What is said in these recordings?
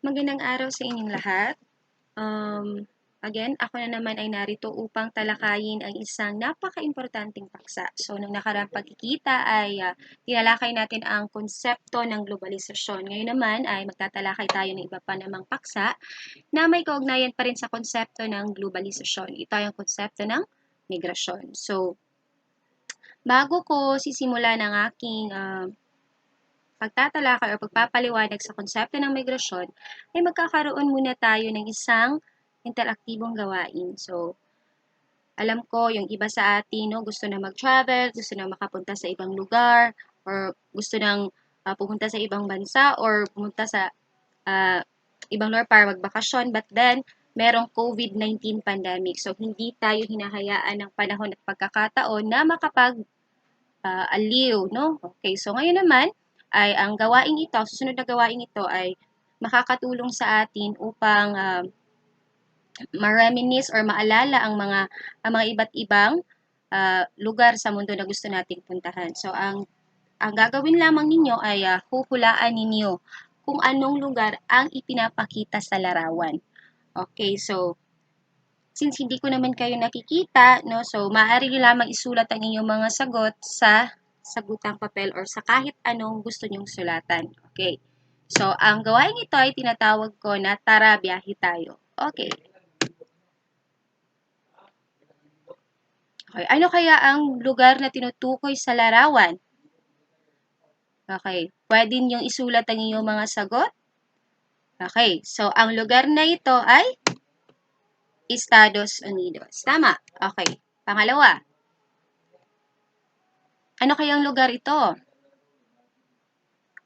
Magandang araw sa inyong lahat. Again, ako na naman ay narito upang talakayin ang isang napaka-importanting paksa. So, nung nakaraang pagkikita ay tinalakay natin ang konsepto ng globalisasyon. Ngayon naman ay magtatalakay tayo ng iba pa namang paksa na may kaugnayan pa rin sa konsepto ng globalisasyon. Ito ay ang konsepto ng migrasyon. So, bago ko sisimula ng aking pagtatalakay o pagpapaliwanag sa konsepto ng migrasyon, ay magkakaroon muna tayo ng isang interaktibong gawain. So, alam ko yung iba sa atin, no, gusto na mag-travel, gusto na makapunta sa ibang lugar, or gusto nang pumunta sa ibang bansa, or pumunta sa uh, ibang lugar para magbakasyon. But then, merong COVID-19 pandemic. So, hindi tayo hinahayaan ng panahon at pagkakataon na aliw, no? Okay, so ngayon naman ay ang gawaing ito, susunod na gawaing ito ay makakatulong sa atin upang ma-reminisce or maalala ang mga iba't ibang lugar sa mundo na gusto nating puntahan. So ang gagawin lamang ninyo ay huhulaan ninyo kung anong lugar ang ipinapakita sa larawan. Okay, so since hindi ko naman kayo nakikita, no, so maaari nyo lamang isulat ang inyong mga sagot sa sagutang papel or sa kahit anong gusto nyong sulatan. Okay. So, ang gawain ito ay tinatawag ko na tara, biyahe tayo. Okay. Okay. Ano kaya ang lugar na tinutukoy sa larawan? Okay. Pwede niyong isulat ang inyong mga sagot? Okay. So, ang lugar na ito ay Estados Unidos. Tama. Okay. Pangalawa. Ano kayang lugar ito?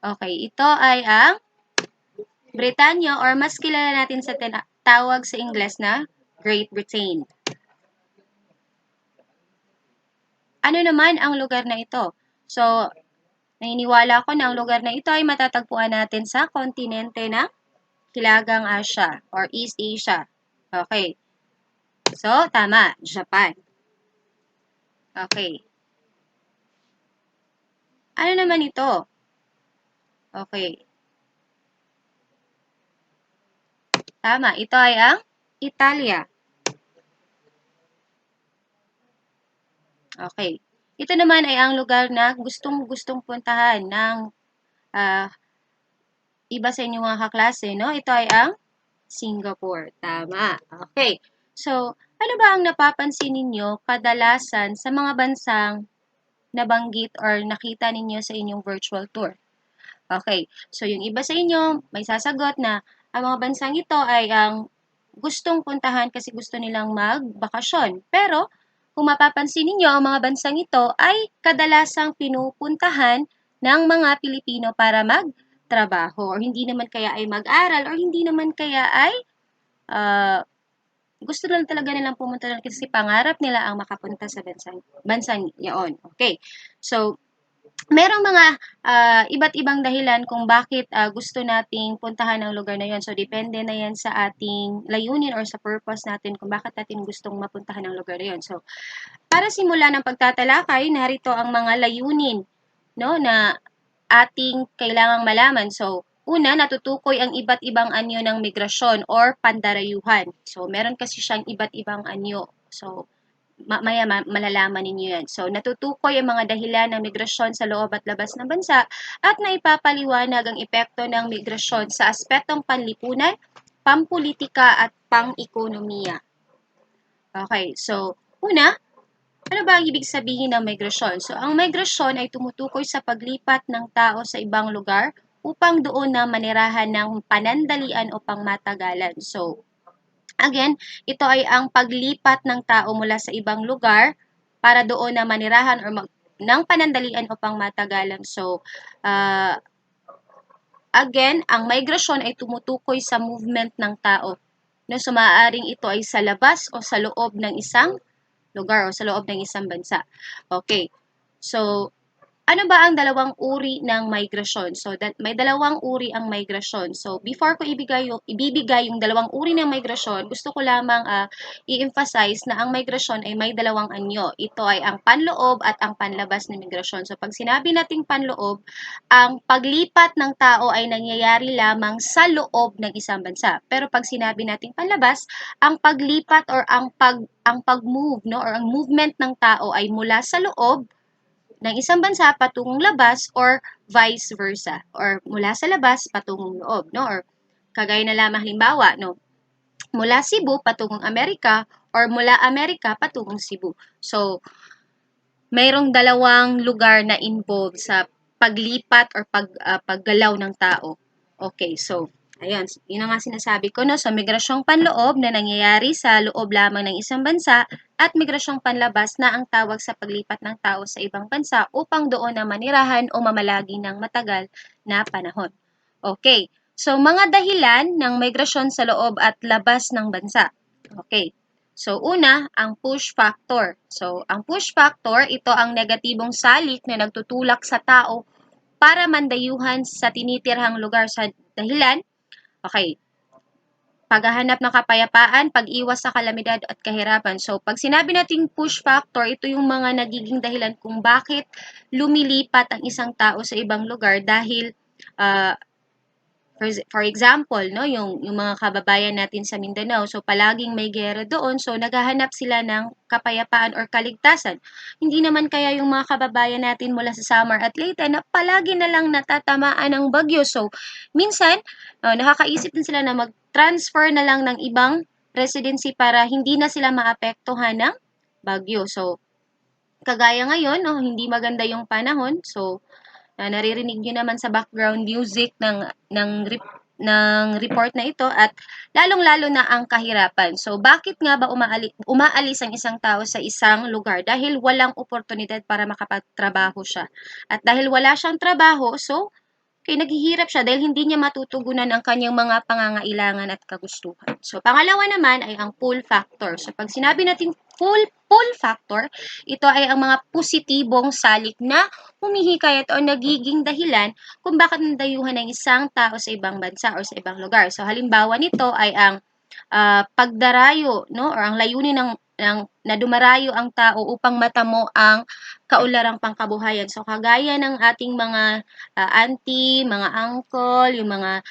Okay, ito ay ang Britanya or mas kilala natin sa tawag sa Ingles na Great Britain. Ano naman ang lugar na ito? So, naniniwala ko na ang lugar na ito ay matatagpuan natin sa kontinente ng Hilagang Asya or East Asia. Okay. So, tama, Japan. Okay. Ano naman ito? Okay. Tama, ito ay ang Italia. Okay. Ito naman ay ang lugar na gustong-gustong puntahan ng iba sa inyong mga kaklase, no? Ito ay ang Singapore. Tama. Okay. So, ano ba ang napapansin ninyo kadalasan sa mga bansang nabanggit or nakita ninyo sa inyong virtual tour? Okay. So, yung iba sa inyo may sasagot na ang mga bansang ito ay ang gustong puntahan kasi gusto nilang magbakasyon. Pero, kung mapapansin ninyo, ang mga bansang ito ay kadalasang pinupuntahan ng mga Pilipino para magtrabaho or hindi naman kaya ay mag-aral or hindi naman kaya ay uh, gusto lang talaga nilang pumunta doon kasi pangarap nila ang makapunta sa bansang iyon. Okay. So, merong mga iba't ibang dahilan kung bakit gusto nating puntahan ang lugar na yon. So, depende na yan sa ating layunin or sa purpose natin kung bakit natin gustong mapuntahan ang lugar na yon. So, para simulan ng pagtatalakay, narito ang mga layunin, no, na ating kailangang malaman. So, una, natutukoy ang iba't ibang anyo ng migrasyon or pandarayuhan. So, meron kasi siyang iba't ibang anyo. So, mamaya malalaman ninyo yan. So, natutukoy ang mga dahilan ng migrasyon sa loob at labas ng bansa at naipapaliwanag ang epekto ng migrasyon sa aspetong panlipunan, pampolitika at pang-ekonomiya. Okay, so, una, ano ba ang ibig sabihin ng migrasyon? So, ang migrasyon ay tumutukoy sa paglipat ng tao sa ibang lugar upang doon na manirahan ng panandalian o pangmatagalan. So, again, ito ay ang paglipat ng tao mula sa ibang lugar para doon na manirahan or ng panandalian o pangmatagalan. So, again, ang migration ay tumutukoy sa movement ng tao. No, so, maaaring ito ay sa labas o sa loob ng isang lugar o sa loob ng isang bansa. Okay. So, ano ba ang dalawang uri ng migrasyon? So, may dalawang uri ang migrasyon. So, before ko ibibigay yung dalawang uri ng migrasyon, gusto ko lamang i-emphasize na ang migrasyon ay may dalawang anyo. Ito ay ang panloob at ang panlabas na migrasyon. So, pag sinabi nating panloob, ang paglipat ng tao ay nangyayari lamang sa loob ng isang bansa. Pero pag sinabi nating panlabas, ang paglipat or ang pag-move, no, or ang movement ng tao ay mula sa loob ng isang bansa patungong labas or vice versa, or mula sa labas patungong loob, no, or kagaya na lamang halimbawa, no, mula Cebu patungong Amerika or mula Amerika patungong Cebu. So, mayroong dalawang lugar na involved sa paglipat or paggalaw ng tao. Okay, so ayun, yun ang nga sinasabi ko, no? So, migrasyong panloob na nangyayari sa loob lamang ng isang bansa at migrasyong panlabas na ang tawag sa paglipat ng tao sa ibang bansa upang doon na manirahan o mamalagi ng matagal na panahon. Okay, so mga dahilan ng migrasyon sa loob at labas ng bansa. Okay, so una, ang push factor. So, ang push factor, ito ang negatibong salik na nagtutulak sa tao para mandayuhan sa tinitirhang lugar sa dahilan. Okay, paghahanap ng kapayapaan, pag-iwas sa kalamidad at kahirapan. So, pag sinabi nating push factor, ito yung mga nagiging dahilan kung bakit lumilipat ang isang tao sa ibang lugar dahil for example, no, yung mga kababayan natin sa Mindanao, so palaging may giyera doon, so naghahanap sila ng kapayapaan or kaligtasan. Hindi naman kaya yung mga kababayan natin mula sa Samar at Leyte na palagi na lang natatamaan ng bagyo. So, minsan, nakakaisip din sila na mag-transfer na lang ng ibang residency para hindi na sila maapektuhan ng bagyo. So, kagaya ngayon, no, hindi maganda yung panahon, so naririnig nyo naman sa background music ng report na ito at lalong-lalo na ang kahirapan. So, bakit nga ba umaalis ang isang tao sa isang lugar? Dahil walang oportunidad para makapagtrabaho siya. At dahil wala siyang trabaho, so, naghihirap siya dahil hindi niya matutugunan ang kanyang mga pangangailangan at kagustuhan. So, pangalawa naman ay ang pull factor. So, pag sinabi natin pull factor, ito ay ang mga positibong salik na humihikayat o nagiging dahilan kung bakit nandayuhan ng isang tao sa ibang bansa o sa ibang lugar. So, halimbawa nito ay ang pagdarayo, no, or ang layunin na dumarayo ang tao upang matamo ang kaularang pangkabuhayan. So, kagaya ng ating mga auntie, mga uncle, yung mga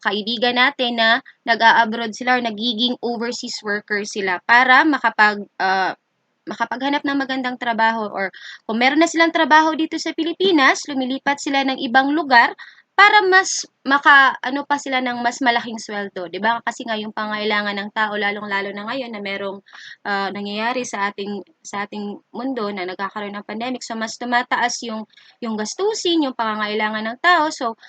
kaibigan natin na nag-a-abroad sila or nagiging overseas worker sila para makapaghanap ng magandang trabaho, or kung meron na silang trabaho dito sa Pilipinas, lumilipat sila ng ibang lugar para mas ano pa sila ng mas malaking sweldo, 'di ba? Kasi nga yung pangailangan ng tao lalong-lalo na ngayon na merong nangyayari sa ating mundo na nagkakaroon ng pandemic. So mas tumataas yung gastusin, yung pangangailangan ng tao. So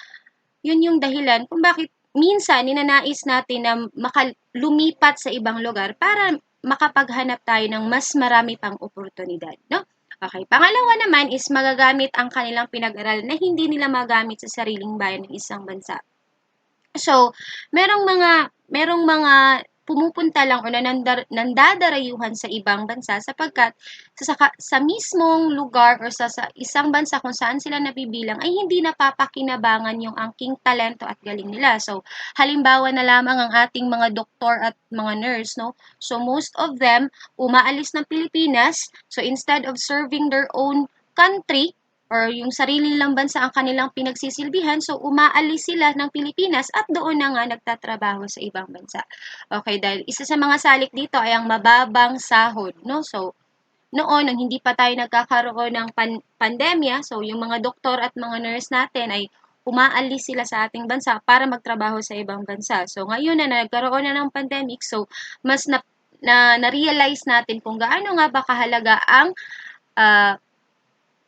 yun yung dahilan kung bakit minsan ninanais natin na lumipat sa ibang lugar para makapaghanap tayo ng mas marami pang oportunidad, no? Okay, pangalawa naman is magagamit ang kanilang pinag-aralan na hindi nila magamit sa sariling bayan ng isang bansa. So, merong mga pumupunta lang o nandadarayuhan sa ibang bansa sapagkat sa mismong lugar or sa isang bansa kung saan sila nabibilang ay hindi napapakinabangan yung angking talento at galing nila. So, halimbawa na lamang ang ating mga doktor at mga nurse, no? So, most of them umaalis ng Pilipinas. So, instead of serving their own country, or yung sarili lang bansa ang kanilang pinagsisilbihan, so umaalis sila ng Pilipinas at doon na nga nagtatrabaho sa ibang bansa. Okay, dahil isa sa mga salik dito ay ang mababang sahod, no? So, noon, nang hindi pa tayo nagkakaroon ng pandemya, so yung mga doktor at mga nurse natin ay umaalis sila sa ating bansa para magtrabaho sa ibang bansa. So, ngayon na nagkaroon na ng pandemic, so mas na-realize natin kung gaano nga ba kahalaga ang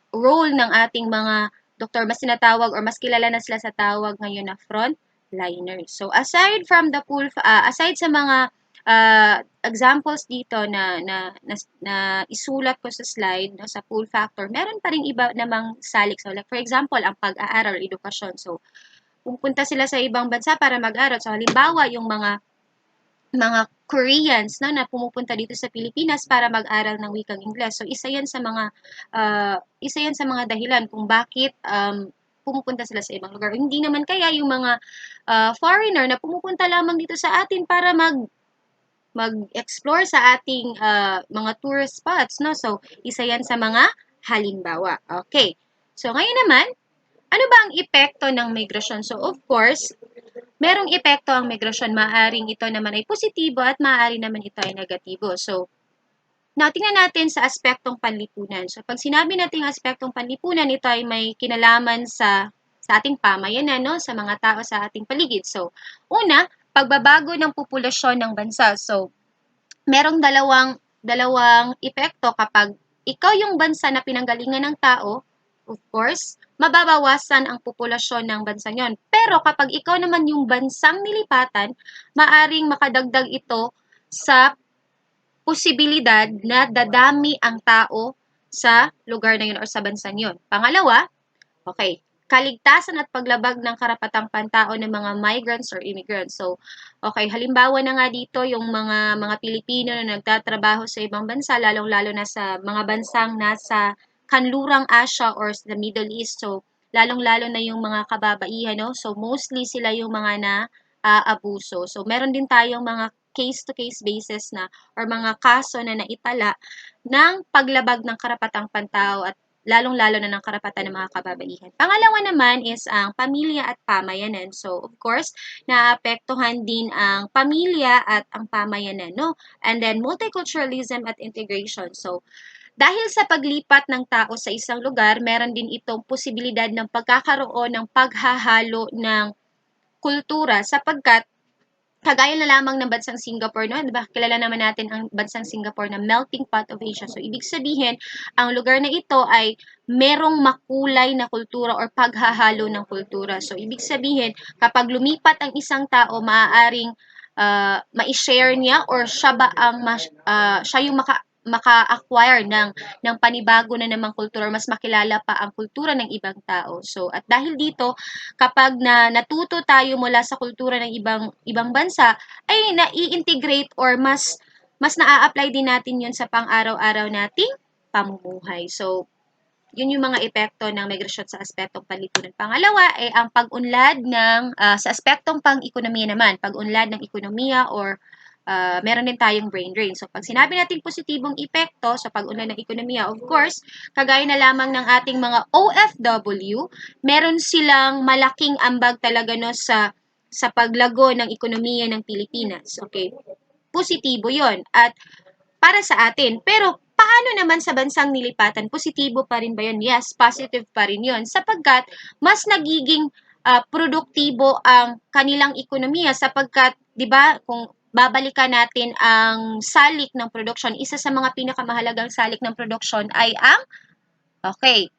role ng ating mga doktor, mas tinatawag or mas kilala na sila sa tawag ngayon na frontliners. So, aside sa mga examples dito na isulat ko sa slide, no, sa pull factor, meron pa ring iba namang salik. So, like for example, ang pag-aaral, edukasyon. So, pupunta sila sa ibang bansa para mag-aral. So, halimbawa, yung mga mga Koreans na pumupunta dito sa Pilipinas para mag-aral ng wikang Ingles. So isa yan sa mga dahilan kung bakit pumupunta sila sa ibang lugar. Hindi naman kaya yung mga foreigner na pumupunta lamang dito sa atin para mag-explore sa ating mga tourist spots, no? So isa yan sa mga halimbawa. Okay. So ngayon naman, ano ba ang epekto ng migrasyon? So of course, merong epekto ang migrasyon. Maaring ito naman ay positibo at maaari naman ito ay negatibo. So, now, tingnan natin sa aspektong panlipunan. So, pag sinabi natin aspektong panlipunan, ito ay may kinalaman sa ating pamayanan, no? Sa mga tao sa ating paligid. So, una, pagbabago ng populasyon ng bansa. So, merong dalawang epekto kapag ikaw yung bansa na pinanggalingan ng tao, of course, mababawasan ang populasyon ng bansa yon. Pero kapag ikaw naman yung bansang nilipatan, maaring makadagdag ito sa posibilidad na dadami ang tao sa lugar na yun or sa bansa yun. Pangalawa, okay, kaligtasan at paglabag ng karapatang pantao ng mga migrants or immigrants. So, okay, halimbawa na nga dito yung mga Pilipino na nagtatrabaho sa ibang bansa, lalong-lalo na sa mga bansang nasa kanlurang Asia or sa Middle East. So, lalong-lalo na yung mga kababaihan, no? So, mostly sila yung mga na abuso. So, meron din tayong mga case-to-case basis na or mga kaso na naitala ng paglabag ng karapatang pantao at lalong-lalo na ng karapatan ng mga kababaihan. Pangalawa naman is ang pamilya at pamayanan. So, of course, naapektuhan din ang pamilya at ang pamayanan, no? And then, multiculturalism at integration. So, dahil sa paglipat ng tao sa isang lugar, meron din itong posibilidad ng pagkakaroon ng paghahalo ng kultura sapagkat kagaya na lamang ng bansang Singapore, no? Diba? Kilala naman natin ang bansang Singapore na melting pot of Asia. So, ibig sabihin, ang lugar na ito ay merong makulay na kultura or paghahalo ng kultura. So, ibig sabihin, kapag lumipat ang isang tao, maaaring ma-share niya or siya ba ang siya yung maka-acquire ng panibago na namang kultura, mas makilala pa ang kultura ng ibang tao. So, at dahil dito, kapag natuto tayo mula sa kultura ng ibang bansa, ay nai-integrate or mas naa-apply din natin 'yun sa pang-araw-araw nating pamumuhay. So, yun yung mga epekto ng migrasyon sa aspektong panlipunan. Pangalawa ay ang pag-unlad sa aspektong pang-ekonomiya naman, pag-unlad ng ekonomiya or meron din tayong brain drain. So, pag sinabi natin positibong epekto sa pag-unlad ng ekonomiya, of course, kagaya na lamang ng ating mga OFW, meron silang malaking ambag talaga no sa paglago ng ekonomiya ng Pilipinas. Okay? Positibo 'yon. At para sa atin. Pero paano naman sa bansang nilipatan? Positibo pa rin ba yun? Yes, positive pa rin yun. Sapagkat mas nagiging produktibo ang kanilang ekonomiya sapagkat, di ba, kung babalikan natin ang salik ng produksyon, isa sa mga pinakamahalagang salik ng produksyon ay okay,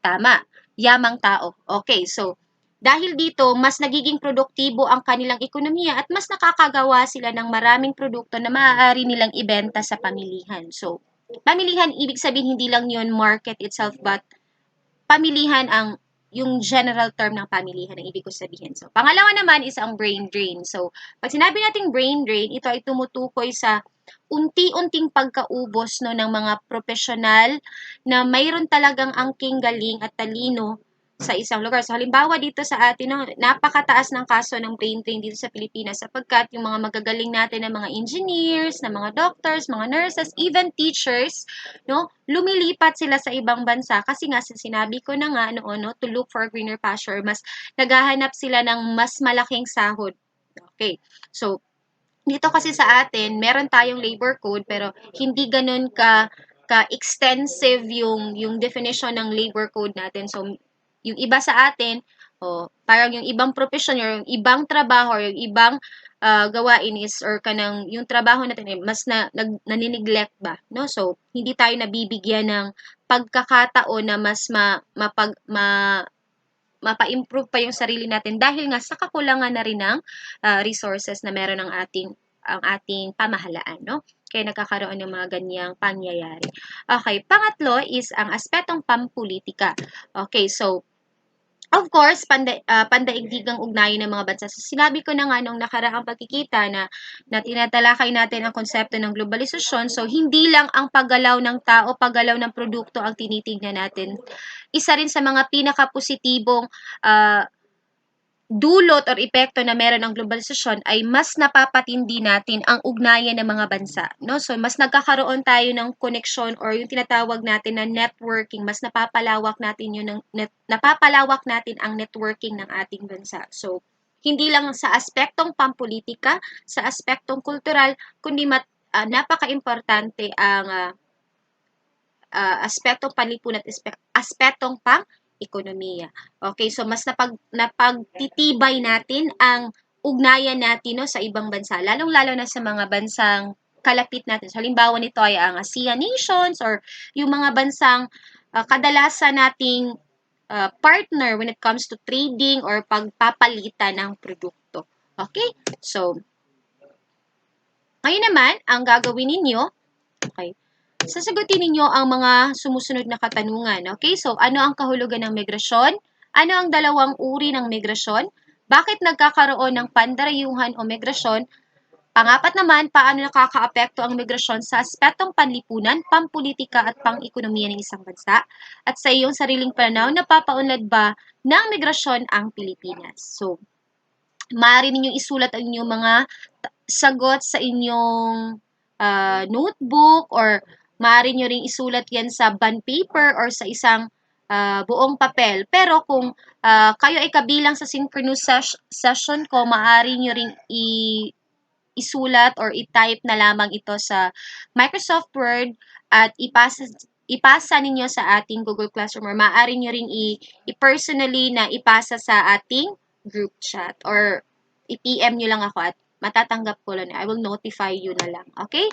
tama, yamang tao. Okay, so dahil dito, mas nagiging produktibo ang kanilang ekonomiya at mas nakakagawa sila ng maraming produkto na maaari nilang ibenta sa pamilihan. So, pamilihan, ibig sabihin hindi lang yun market itself, but pamilihan yung general term ng pamilihan ang ibig ko sabihin. So, pangalawa naman is ang brain drain. So, pag sinabi nating brain drain, ito ay tumutukoy sa unti-unting pagkaubos no ng mga profesional na mayroon talagang angking galing at talino sa isang lugar. So, halimbawa dito sa atin, no, napakataas ng kaso ng brain drain dito sa Pilipinas sapagkat yung mga magagaling natin na mga engineers, na mga doctors, mga nurses, even teachers, no, lumilipat sila sa ibang bansa kasi nga sinabi ko na nga noon, no, to look for greener pasture, mas naghahanap sila ng mas malaking sahod. Okay. So, dito kasi sa atin, meron tayong labor code pero hindi ganoon ka-extensive yung definition ng labor code natin. So, yung iba sa atin, parang yung ibang profession, yung ibang trabaho, yung ibang gawain is or kanang yung trabaho natin mas nanineglect ba, no? So, hindi tayo nabibigyan ng pagkakataon na mas mapa-improve pa yung sarili natin dahil nga sa kakulangan na rin ng resources na meron ang ating pamahalaan, no? Kaya nagkakaroon ng mga ganyang pangyayari. Okay, pangatlo is ang aspetong pampolitika. Okay, so Of course, pandaigdigang ugnayan ng mga bansa. So, sinabi ko na nga nung nakaraang pagkikita na tinatalakay natin ang konsepto ng globalisasyon. So, hindi lang ang paggalaw ng tao, paggalaw ng produkto ang tinitingnan natin. Isa rin sa mga pinaka-positibong dulot or epekto na meron ng globalisasyon ay mas napapatindi natin ang ugnayan ng mga bansa, no? So mas nagkakaroon tayo ng connection or yung tinatawag natin na networking, mas napapalawak natin yun napapalawak natin ang networking ng ating bansa. So hindi lang sa aspektong pampolitika, sa aspektong kultural, kundi napaka-importante ang aspektong panlipunan at aspektong pang-ekonomiya. Okay, so mas napagtitibay natin ang ugnayan natin, no, sa ibang bansa, lalong-lalo na sa mga bansang kalapit natin. So, halimbawa nito ay ang ASEAN nations or yung mga bansang kadalasan nating partner when it comes to trading or pagpapalitan ng produkto. Okay? So, ngayon naman, ang gagawin ninyo, okay, sasagutin ninyo ang mga sumusunod na katanungan. Okay? So, ano ang kahulugan ng migrasyon? Ano ang dalawang uri ng migrasyon? Bakit nagkakaroon ng pandarayuhan o migrasyon? Pangapat naman, paano nakakaapekto ang migrasyon sa aspetong panlipunan, pampolitika at pang-ekonomiya ng isang bansa? At sa iyong sariling pananaw, napapaunlad ba ng migrasyon ang Pilipinas? So, maaari ninyong isulat ang inyong mga sagot sa inyong notebook or maaari nyo ring isulat yan sa bond paper or sa isang buong papel. Pero kung kayo ay kabilang sa synchronous session ko, maaari nyo ring isulat or i-type na lamang ito sa Microsoft Word at ipasa ninyo sa ating Google Classroom or maaari nyo ring i-personally na ipasa sa ating group chat or i-PM nyo lang ako at matatanggap ko lang. I will notify you na lang. Okay?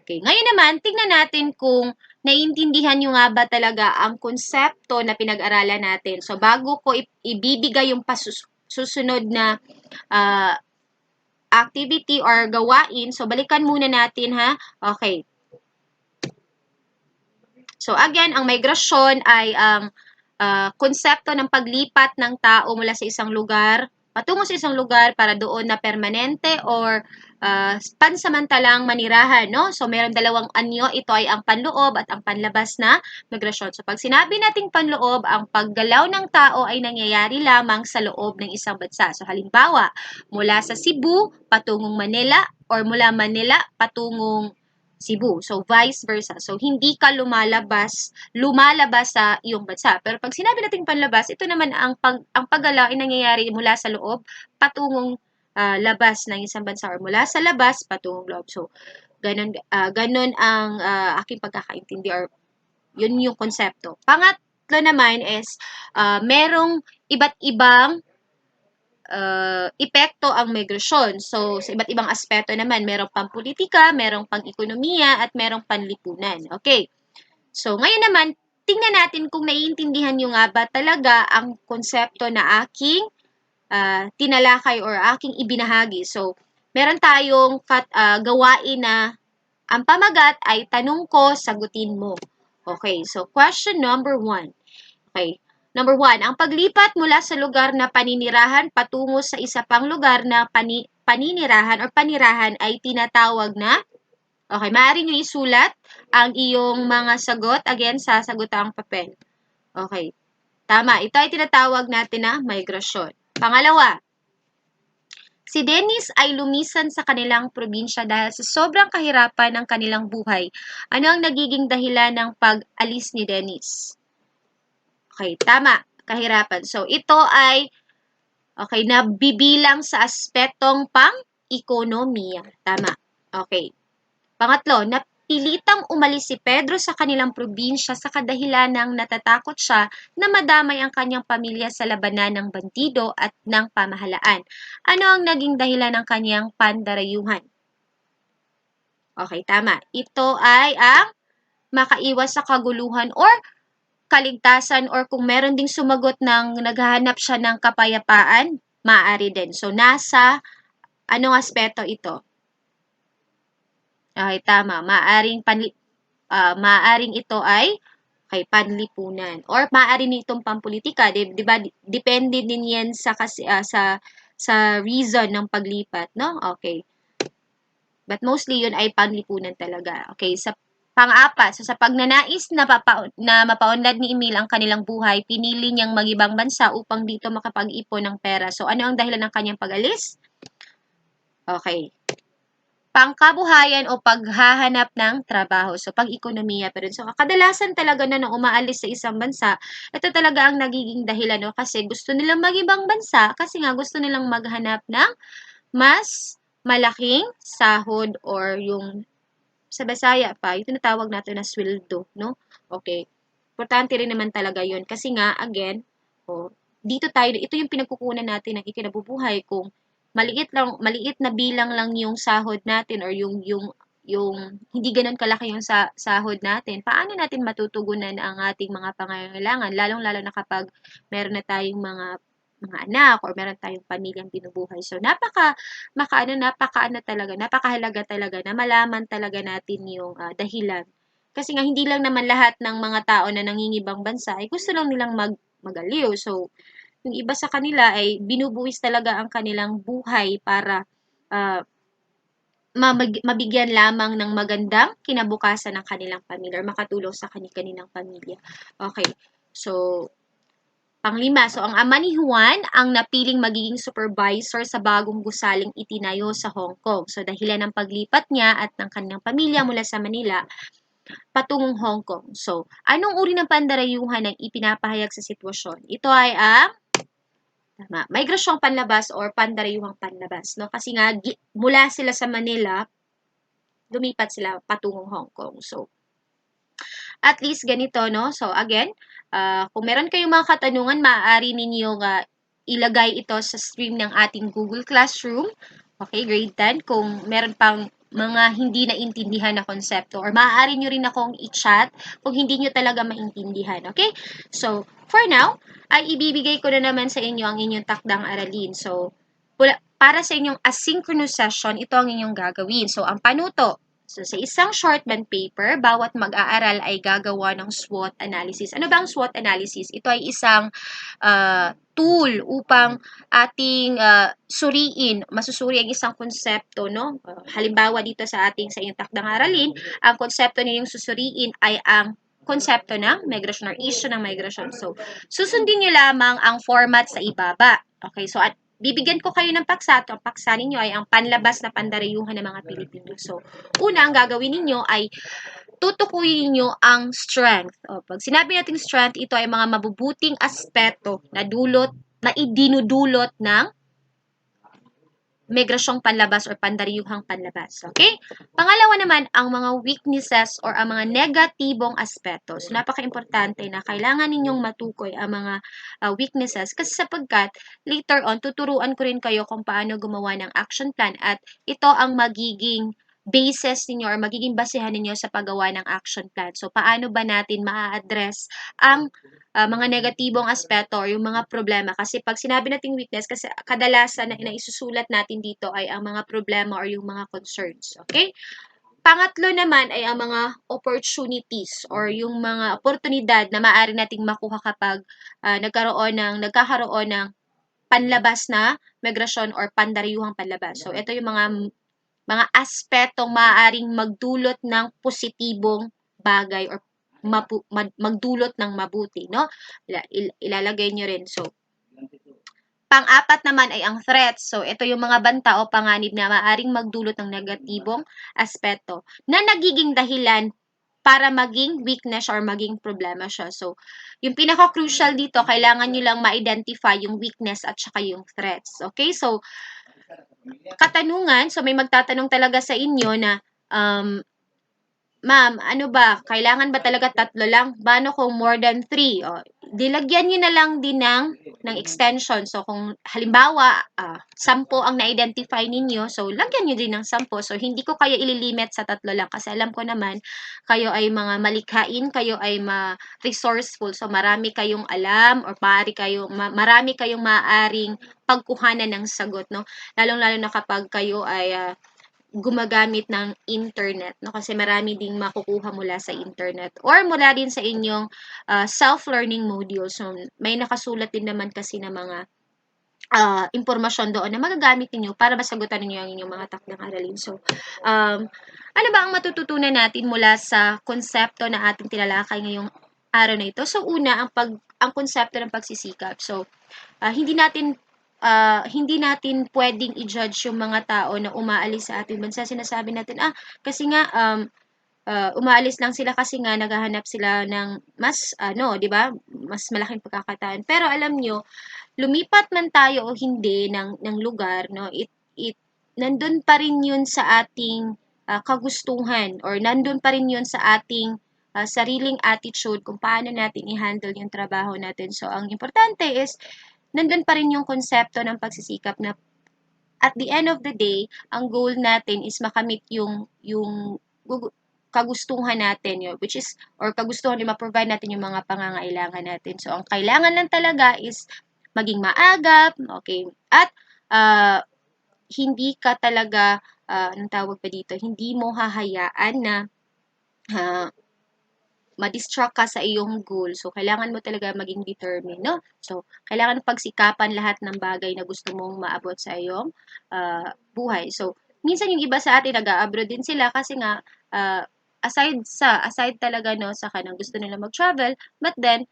Okay. Ngayon naman, tingnan natin kung naiintindihan nyo nga ba talaga ang konsepto na pinag-aralan natin. So, bago ko ibibigay yung susunod na activity or gawain, so balikan muna natin ha. Okay. So, again, ang migrasyon ay ang konsepto ng paglipat ng tao mula sa isang lugar patungo sa isang lugar para doon na permanente or pansamantalang manirahan, no? So, meron dalawang anyo. Ito ay ang panloob at ang panlabas na migrasyon. So, pag sinabi nating panloob, ang paggalaw ng tao ay nangyayari lamang sa loob ng isang bansa. So, halimbawa, mula sa Cebu patungong Manila or mula Manila patungong Cebu. So, vice versa. So, hindi ka lumalabas sa iyong bansa. Pero pag sinabi nating panlabas, ito naman ang paggalaw ay nangyayari mula sa loob patungong labas ng isang bansa or mula sa labas patungong loob. So, ganun ang aking pagkakaintindi or yun yung konsepto. Pangatlo naman is merong iba't ibang epekto ang migrasyon. So, sa iba't ibang aspeto naman, merong pang-politika, merong pang-ekonomiya, at merong panlipunan. Okay. So, ngayon naman, tingnan natin kung naiintindihan nyo nga ba talaga ang konsepto na aking tinalakay or aking ibinahagi. So, meron tayong gawain na ang pamagat ay tanong ko, sagutin mo. Okay, so question number 1. Okay. Number 1, ang paglipat mula sa lugar na paninirahan patungo sa isa pang lugar na paninirahan or panirahan ay tinatawag na, okay, maaari nyo isulat ang iyong mga sagot. Again, sasagot ang papel. Okay. Tama. Ito ay tinatawag natin na migrasyon. Pangalawa, si Dennis ay lumisan sa kanilang probinsya dahil sa sobrang kahirapan ng kanilang buhay. Ano ang nagiging dahilan ng pag-alis ni Dennis? Okay, tama. Kahirapan. So, ito ay, okay, nabibilang sa aspetong pang-ekonomiya. Tama. Okay. Pangatlo, napilitang umalis si Pedro sa kanilang probinsya sa kadahilan ng natatakot siya na madamay ang kanyang pamilya sa labanan ng bandido at ng pamahalaan. Ano ang naging dahilan ng kanyang pandarayuhan? Okay, tama. Ito ay ang makaiwas sa kaguluhan or kaligtasan or kung meron ding sumagot ng naghahanap siya ng kapayapaan, maaari din. So, nasa anong aspeto ito? Okay, tama. Maaring ito ay Okay, panlipunan. Or maaari nitong pampolitika, 'di ba? Depende din 'yan sa sa reason ng paglipat, no? Okay. But mostly 'yun ay panlipunan talaga. Okay, sa pang-apat, so sa pagnanais na mapaunlad ni Emil ang kanilang buhay, pinili niyang mag-ibang bansa upang dito makapag-ipon ng pera. So ano ang dahilan ng kanyang pag-alis? Okay. Pangkabuhayan o paghahanap ng trabaho. So, pang-ekonomiya pa rin. So, kadalasan talaga na nung umaalis sa isang bansa, ito talaga ang nagiging dahilan, no? Kasi gusto nilang mag-ibang bansa, kasi nga gusto nilang maghanap ng mas malaking sahod or yung sa Bisaya pa, yung tinatawag natin na sweldo, no? Okay. Importante rin naman talaga yun. Kasi nga, again, dito tayo, ito yung pinagkukunan natin ng ikinabubuhay kung maliit na bilang lang yung sahod natin or yung hindi ganoon kalaki yung sahod natin, paano natin matutugunan ang ating mga pangangailangan, lalong-lalo na kapag meron na tayong mga anak or meron tayong pamilyang binubuhay. So, napakahalaga talaga na malaman talaga natin yung dahilan. Kasi nga, hindi lang naman lahat ng mga tao na nangingibang bansa ay gusto lang nilang magaliw. So, yung iba sa kanila ay binubuwis talaga ang kanilang buhay para uh, mabigyan lamang ng magandang kinabukasan ng kanilang pamilya or makatulong sa kanilang pamilya. Okay. So, panglima, so ang ama ni Juan ang napiling magiging supervisor sa bagong gusaling itinayo sa Hong Kong. So, dahilan ng paglipat niya at ng kanilang pamilya mula sa Manila patungong Hong Kong. So, anong uri ng pandarayuhan ang ipinapahayag sa sitwasyon? Ito ay ang migrasyong panlabas or pandarayuhang panlabas, no? Kasi nga mula sila sa Manila, lumipat sila patungong Hong Kong. So, at least ganito, no? So, again, kung meron kayong mga katanungan, maaari ninyong ilagay ito sa stream ng ating Google Classroom. Okay, grade 10. Kung meron pang mga hindi naintindihan na konsepto or maaari nyo rin akong i-chat kung hindi nyo talaga maintindihan. Okay? So, for now, ay ibibigay ko na naman sa inyo ang inyong takdang aralin. So, para sa inyong asynchronous session, ito ang inyong gagawin. So, ang panuto. So, sa isang short band paper, bawat mag-aaral ay gagawa ng SWOT analysis. Ano ba ang SWOT analysis? Ito ay isang tool upang ating masusuri ang isang konsepto, no? Halimbawa dito sa inyong takdang aralin, ang konsepto ninyong susuriin ay ang konsepto ng migration or issue ng migration. So, susundin niyo lamang ang format sa ibaba. Okay, so bibigyan ko kayo ng paksa. Ang paksa ninyo ay ang panlabas na pandarayuhan ng mga Pilipino. So, una, ang gagawin ninyo ay tutukuyin niyo ang strength. Pag sinabi natin strength, ito ay mga mabubuting aspeto na idinudulot ng migrasyong panlabas or pandarayuhang panlabas. Okay? Pangalawa naman, ang mga weaknesses or ang mga negatibong aspeto. So, napaka-importante na kailangan ninyong matukoy ang mga weaknesses kasi sapagkat later on, tuturuan ko rin kayo kung paano gumawa ng action plan at ito ang magiging basis ninyo or magiging basehan ninyo sa paggawa ng action plan. So, paano ba natin maa-address ang mga negatibong aspeto or yung mga problema. Kasi pag sinabi nating weakness, kasi kadalasan na isusulat natin dito ay ang mga problema or yung mga concerns. Okay? Pangatlo naman ay ang mga opportunities or yung mga oportunidad na maaari nating makuha kapag nagkakaroon ng panlabas na migrasyon or pandarayuhang panlabas. So, ito yung mga aspetong maaaring magdulot ng positibong bagay or magdulot ng mabuti, no? Ilalagay nyo rin. So, pang-apat naman ay ang threats. So, ito yung mga banta o panganib na maaaring magdulot ng negatibong aspeto na nagiging dahilan para maging weakness or maging problema siya. So, yung pinaka-crucial dito, kailangan nyo lang ma-identify yung weakness at saka yung threats. Okay? So, katanungan, so may magtatanong talaga sa inyo na, ma'am, ano ba, kailangan ba talaga 3 lang? Paano kung more than 3? Dilagyan nyo na lang din ng extension. So, kung halimbawa, 10 ang na-identify ninyo, so lagyan nyo din ng 10. So, hindi ko kayo ililimit sa 3 lang kasi alam ko naman, kayo ay mga malikhain, kayo ay resourceful. So, marami kayong alam or marami kayong maaaring pagkuhanan ng sagot, no? Lalong-lalo na kapag kayo ay gumagamit ng internet, no? Kasi marami ding makukuha mula sa internet or mula din sa inyong self-learning modules. So, may nakasulat din naman kasi na mga impormasyon doon na magagamit ninyo para masagutan ninyo ang inyong mga takdang aralin. So, ano ba ang matututunan natin mula sa konsepto na ating tinalakay ngayong araw na ito? So, una, ang konsepto ng pagsisikap. So, hindi natin pwedeng i-judge yung mga tao na umaalis sa ating bansa. Sinasabi natin, kasi nga, umaalis lang sila kasi nga naghahanap sila ng mas, 'di ba, mas malaking pagkakakitaan. Pero alam nyo, lumipat man tayo o hindi ng lugar, no, nandun pa rin yun sa ating kagustuhan or nandun pa rin yun sa ating sariling attitude kung paano natin i-handle yung trabaho natin. So, ang importante is, nandun pa rin yung konsepto ng pagsisikap na at the end of the day, ang goal natin is makamit yung kagustuhan natin, yun, which is, or kagustuhan na ma-provide natin yung mga pangangailangan natin. So, ang kailangan lang talaga is maging maagap, okay, at uh, hindi ka talaga, anong tawag pa dito, hindi mo hahayaan na uh, ma-distract ka sa iyong goal. So, kailangan mo talaga maging determined, no? So, kailangan pagsikapan lahat ng bagay na gusto mong maabot sa iyong buhay. So, minsan yung iba sa atin, nag-abroad din sila kasi nga, aside talaga, no, sa kanang gusto nila mag-travel, but then,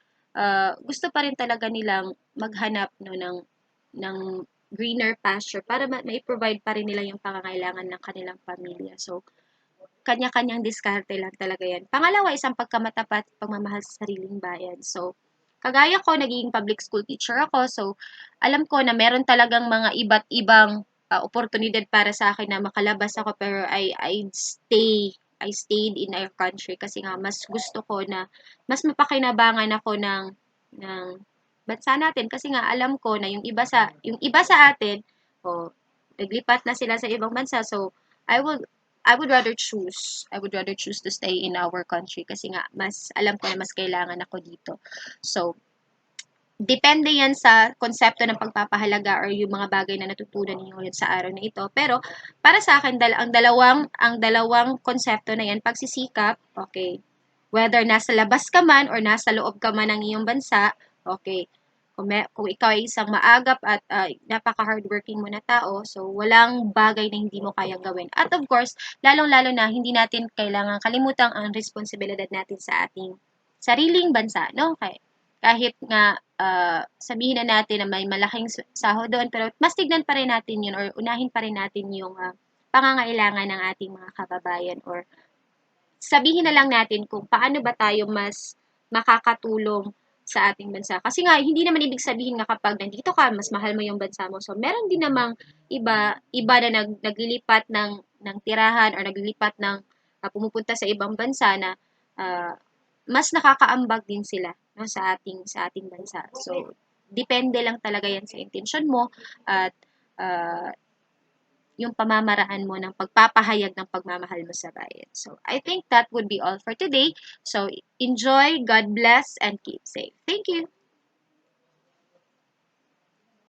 gusto pa rin talaga nilang maghanap, no, ng greener pasture para ma-provide pa rin nila yung pangangailangan ng kanilang pamilya. So, kanya-kanyang diskarte lang talaga yan. Pangalawa, isang pagkamatapat, pagmamahal sa sariling bayan. So, kagaya ko, naging public school teacher ako. So, alam ko na meron talagang mga iba't ibang oportunidad para sa akin na makalabas ako, pero I stayed in our country kasi nga mas gusto ko na mas mapakinabangan ako ng bansa natin kasi nga alam ko na yung iba sa atin, naglipat na sila sa ibang bansa. So, I will I would rather choose to stay in our country kasi nga mas alam ko na mas kailangan ako dito. So, depende yan sa konsepto ng pagpapahalaga or yung mga bagay na natutunan niyo ngayon sa araw na ito. Pero para sa akin ang dalawang konsepto na yan, pagsisikap, okay. Whether nasa labas ka man or nasa loob ka man ng iyong bansa, okay. Kung ikaw ay isang maagap at napaka-hardworking mo na tao, so walang bagay na hindi mo kayang gawin. At of course, lalong-lalo na hindi natin kailangan kalimutang ang responsibilidad natin sa ating sariling bansa, no? Kahit nga sabihin na natin na may malaking sahod doon, pero mas tignan pa rin natin yun or unahin pa rin natin yung pangangailangan ng ating mga kababayan or sabihin na lang natin kung paano ba tayo mas makakatulong sa ating bansa. Kasi nga, hindi naman ibig sabihin nga kapag nandito ka, mas mahal mo yung bansa mo. So, meron din namang iba na naglilipat ng tirahan or naglilipat ng pumupunta sa ibang bansa na uh, mas nakakaambag din sila, no, sa ating bansa. So, depende lang talaga yan sa intention mo at uh, yung pamamaraan mo ng pagpapahayag ng pagmamahal mo sa bayan. So, I think that would be all for today. So, enjoy, God bless, and keep safe. Thank you!